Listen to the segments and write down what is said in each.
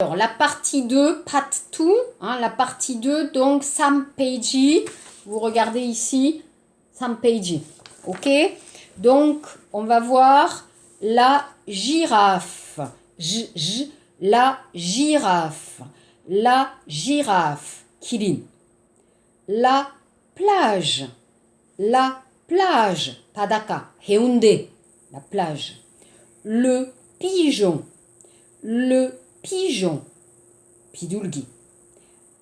Alors, la partie 2, part 2, hein, la partie 2, donc Sampeiji, vous regardez ici, Sampeiji, ok? Donc, on va voir la girafe, la girafe, kirin. La plage, padaka, heunde, la plage. Le pigeon, pidulgi.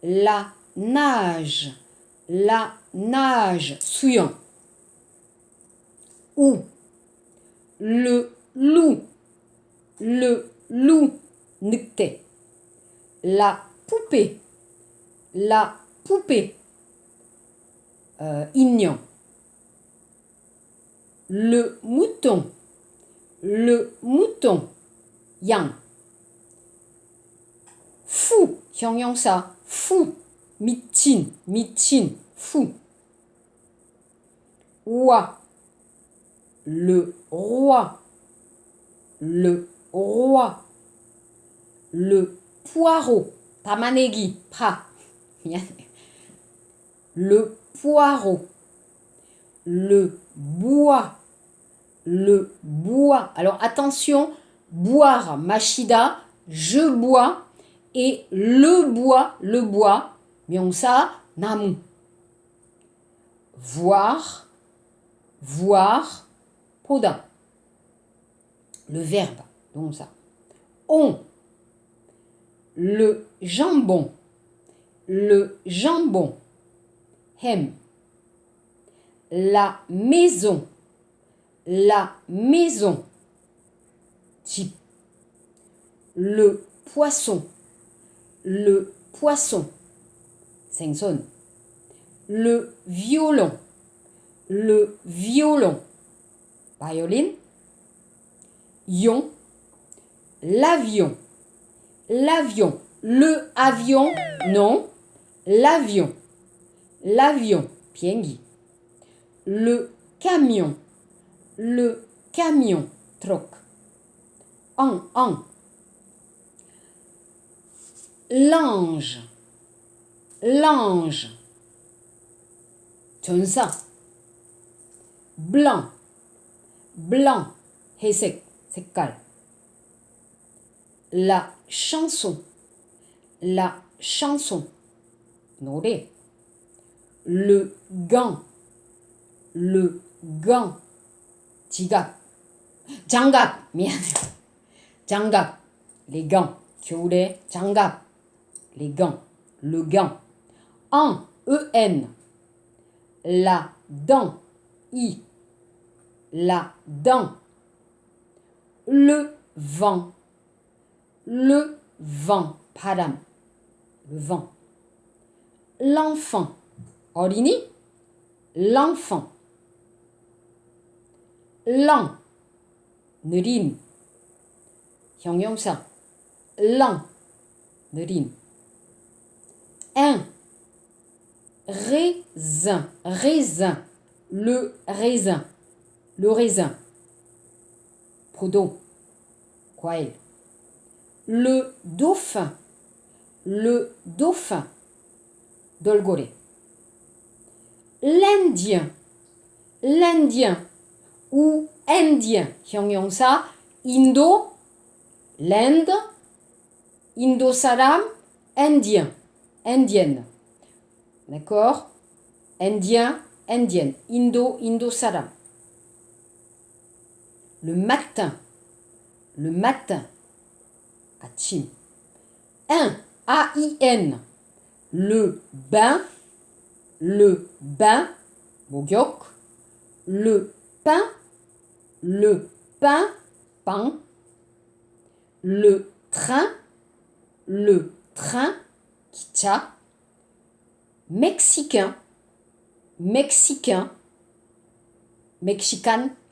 La nage, suyon. Ou le loup, nicte. La poupée, ignon. Le mouton, yang. Fou, hyongyongsa, fou, mitin, fou. Roi, le roi, le poireau, tamanegi, pra, le poireau, le bois, alors attention, boire, machida, je bois, et le bois, myongsa, namu. Voir, poda. Le verbe, donc ça. On, le jambon, hem. La maison, type. Le poisson, 생선. Le violon, violin. Yon, l'avion, le avion, non, l'avion, biengi. Le camion, troc. An. L'ange, 전사. Blanc, 회색, 색깔. La chanson, 노래. Le gant, 지갑, 장갑, 미안해. 장갑, les gants. 겨울에 장갑, les gants, le gant. En, la dent, la dent. Le vent, 바람, le vent. L'enfant, 어린이, l'enfant. Lent, 느린, 형용사, lent, 느린. Un, raisin, le raisin. 포도, 과일. Le dauphin, 돌고래. L'indien, ou indien, 형용사, l'Inde, Indo salam, indienne. D'accord? Indien, indienne. Indo salam. Le matin, 아침. AIN, le bain, 목욕. Le pain, pain. Le train, 기차. Mexicain, mexicain,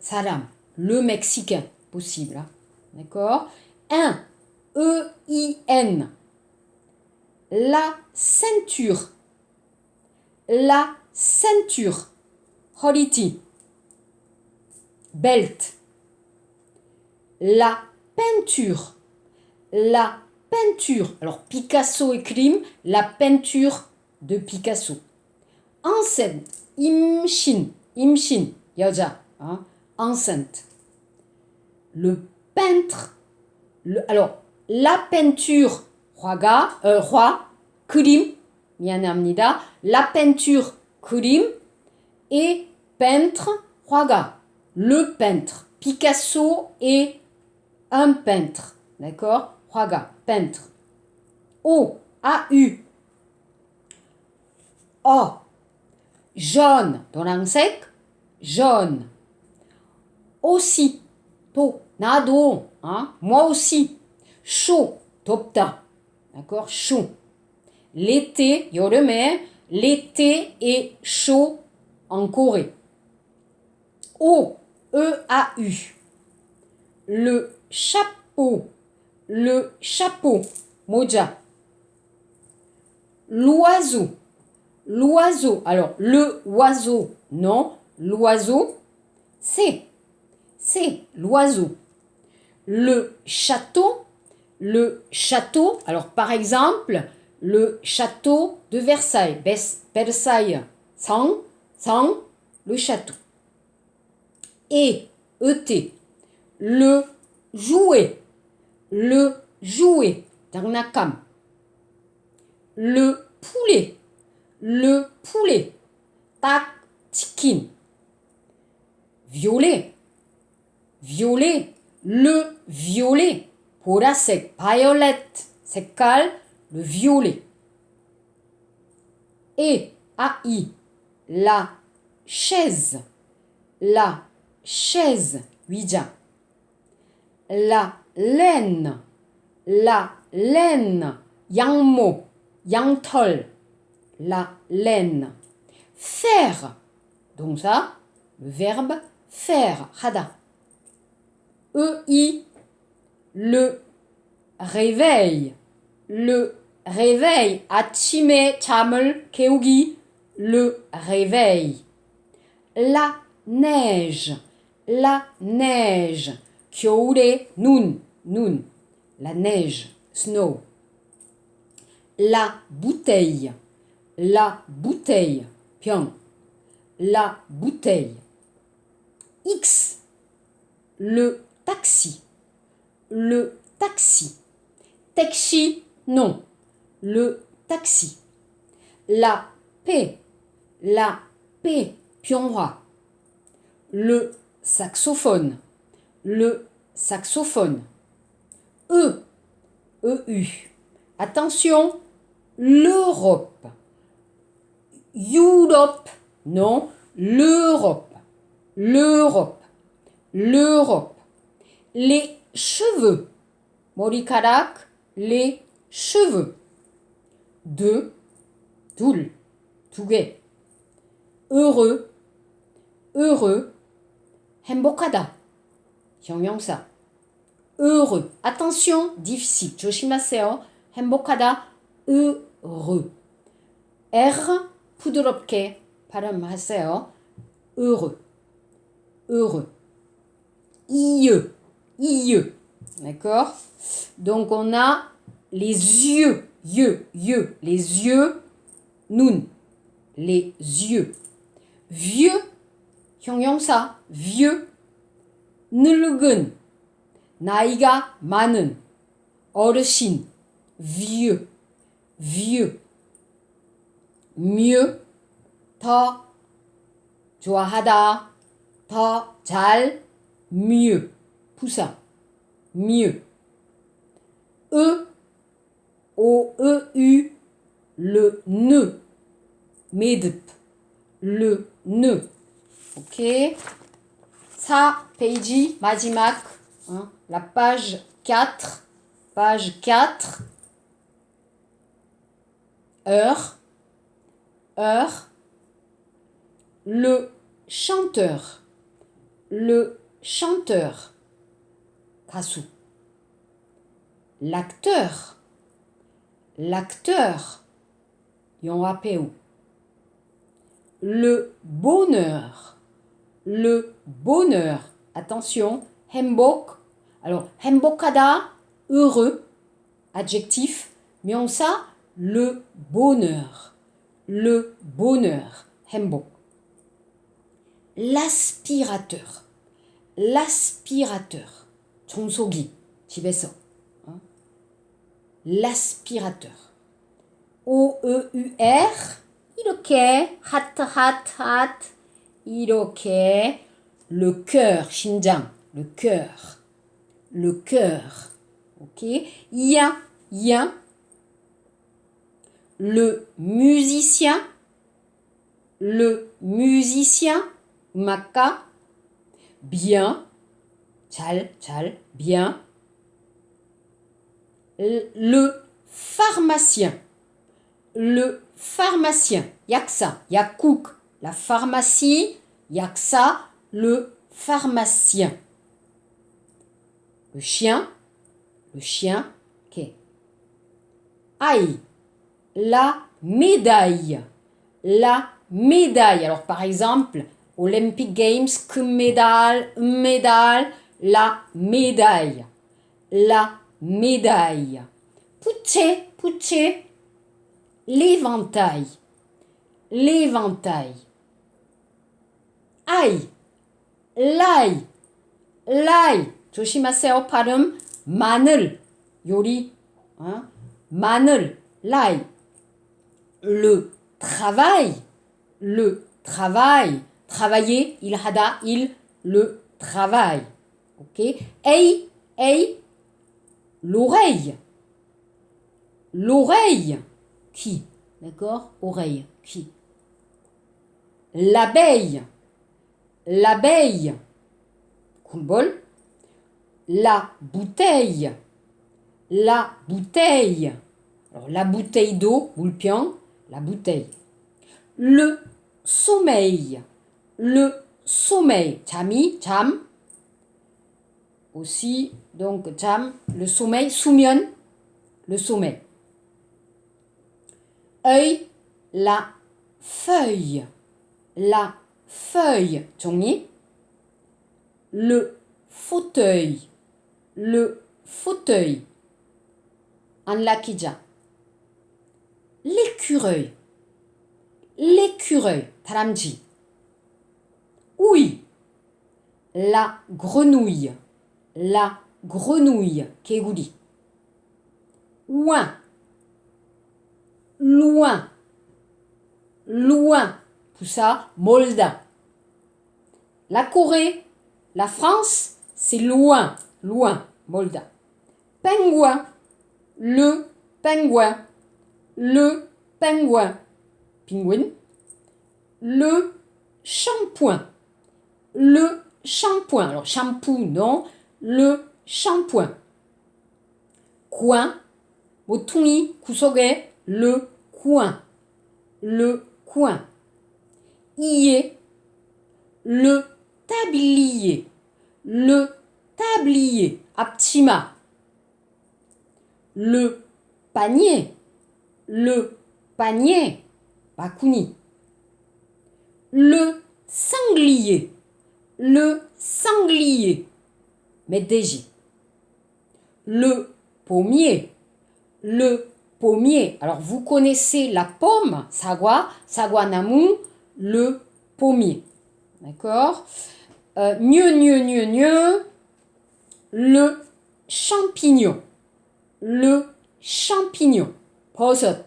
salam. Le mexicain, possible. Hein? D'accord? EIN. La ceinture, 허리띠. Belt. La peinture, peinture. Alors, Picasso et Klim, la peinture de Picasso. Enceinte, imshin, imshin, 여자, hein, enceinte. Le peintre, alors, la peinture, roi, 그림, 미안합니다. La peinture, 그림, et peintre, 화가, le peintre. Picasso est un peintre, d'accord? 화가, peintre. O, A-U. O, jaune, 노란색, jaune. Aussi, 또, 나도, hein? Moi aussi. Chaud, 덥다, d'accord? Chaud. L'été, 여름에, l'été est chaud en Corée. O, E-A-U. Le chapeau, moja. L'oiseau, alors le oiseau, non, l'oiseau, c'est l'oiseau. Le château, alors par exemple, le château de Versailles, Versailles, sang, le château. Et, E-T, le jouet, 장난감. Le poulet, 딱, 치킨. Violet, le violet, 보라색, violet, 색깔, le violet. Et, AI, la chaise, 의자. La laine, 양모, 양털, la laine. Faire, donc ça, le verbe faire, 하다. EI, le réveil, 아침에 잠을 깨우기, le réveil. La neige, 겨울에 눈, la neige, snow. La bouteille, 병, la bouteille. X, le taxi, taxi, non, le taxi. La paix, 평화. Le saxophone, EU. Attention, l'Europe. Europe, non, l'Europe. Les cheveux, 머리카락, les cheveux. 둘, 두 개. Heureux, 행복하다, 형용사. Heureux. Attention, difficile. 조심하세요. 행복하다, heureux. R, 부드럽게 발음하세요. heureux. IE. D'accord? Donc on a les yeux, les yeux, 눈, les yeux. Vieux, 형용사, vieux. 늙은, 나이가 많은, 어르신, vieux. mieux, 더, 좋아하다, 더, 잘, mieux. 부사, mieux. OEU, le nœud, 매듭, le nœud. Ok. 4페이지 마지막, hein, la page 4. Heure. Le chanteur, 가수. L'acteur, 영화배우. Le bonheur, attention, 행복. Alors, 행복하다, heureux. adjectif, mais on ça le bonheur. Le bonheur. 행복. L'aspirateur. L'aspirateur. 청소기. 집에서. L'aspirateur. O-E-U-R. 이렇게 하트 하트 하트. 이렇게 le cœur. 심장. Le cœur. Le cœur. OK. Il y a le musicien. Le musicien. Maka. Bien. 잘, bien. Le pharmacien. Le pharmacien. Yaksa. Yakouk. La pharmacie. Yaksa. Le pharmacien. Le chien. Le chien. Ok. Aïe. La médaille. La médaille. Alors, par exemple, Olympic Games, médaille, la médaille. La médaille. Puche, l'éventail. L'éventail. Aïe. L'ail. 조심하세요, 발음. 마늘. 요리. 마늘. l'ail. Le travail. Le travail. Travailler. il hada. Le travail. Ok. L'oreille. L'oreille. Qui? D'accord? Oreille. Qui? L'abeille. L'abeille. Cool. La bouteille. La bouteille. Alors, la bouteille d'eau, boulpion, la bouteille. Le sommeil. Le sommeil. 잠이, 잠. Aussi, donc, 잠, le sommeil. 수면, le sommeil. œil, la feuille. La feuille. 종이. Le fauteuil. Le fauteuil. 안락기자. L'écureuil. L'écureuil. 다람쥐. Oui. La grenouille. La grenouille. 개구리. Loin. Loin. Loin. 부사 멀다. La Corée, la France, c'est loin. Loin. 멀다. Pingouin. Le pingouin. Le pingouin. Pingouin. Le shampoing. Le shampoing. Alors, shampoo, non. Le shampoing. Coin. 모퉁이, 구석에, le coin. Le coin. Ier. Le tablier. Le tablier. 앞치마. Le panier. Le panier. 바구니. Le sanglier. Le sanglier. 멧돼지. Le pommier. Le pommier. Alors, vous connaissez la pomme, saguá, saguanamu, le pommier. D'accord? Le champignon. Le champignon. 버섯.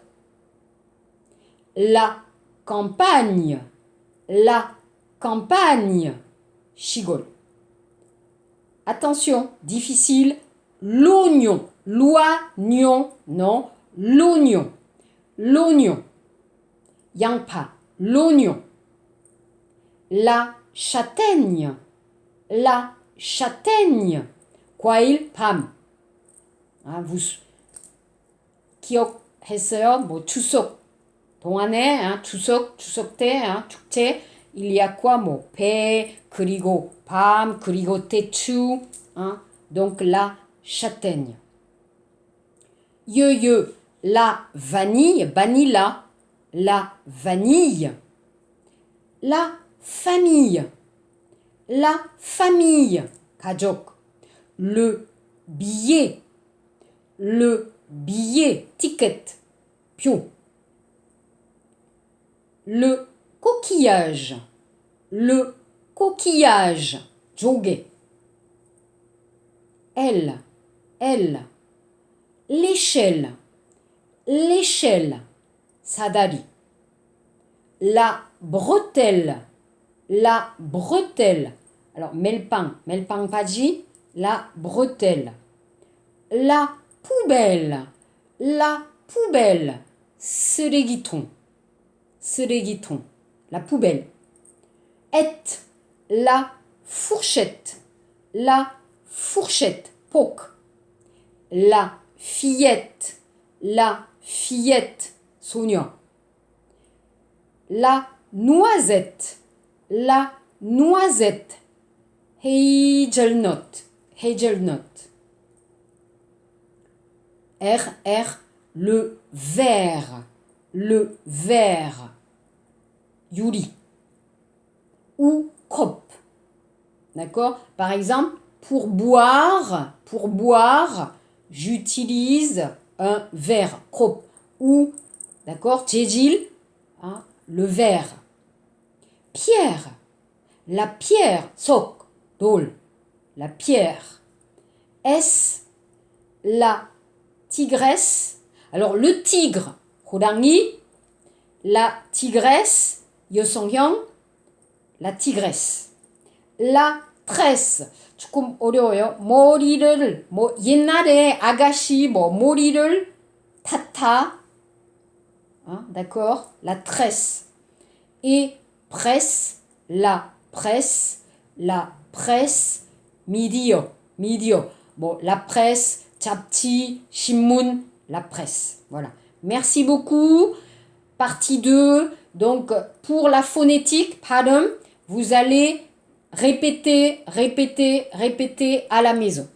La campagne. La campagne. 시골. Attention, difficile. L'oignon. L'oignon, non. L'oignon. L'oignon. 양파. L'oignon. La châtaigne. La châtaigne. 과일, 밤. vous 기억했어요? 뭐 추석 동안에 추석 때 축제 il y a quoi 뭐 배 그리고 밤 그리고 대추 donc la châtaigne. La vanille, vanilla, la vanille. La famille. La famille. 가족. Le billet. Le billet, ticket, 표. Le coquillage, 조개. Elle, l'échelle, 사다리. La bretelle, alors melpang 바지, la bretelle. La poubelle, 쓰레기통, la poubelle. Et la fourchette, poke. La fillette, 소녀. La noisette, hazelnut. Le verre, Yuri. Ou cop. D'accord? Par exemple, pour boire, j'utilise un verre, cop. Ou, d'accord, 재질, hein, le verre. Pierre, la pierre, sok, 돌, la pierre. Est la tigresse? Alors, le tigre, 호랑이, la tigresse, 여성형, la tigresse. La tresse, 조금 어려워요. 머리를, 옛날에 아가씨, 머리를 탔다. Hein, d'accord? La tresse. Et presse, la presse, 미디어. Bon, la presse, 잡지, 신문, la presse. Voilà. Merci beaucoup. Partie 2. Donc, pour la phonétique, pardon, vous allez répéter à la maison.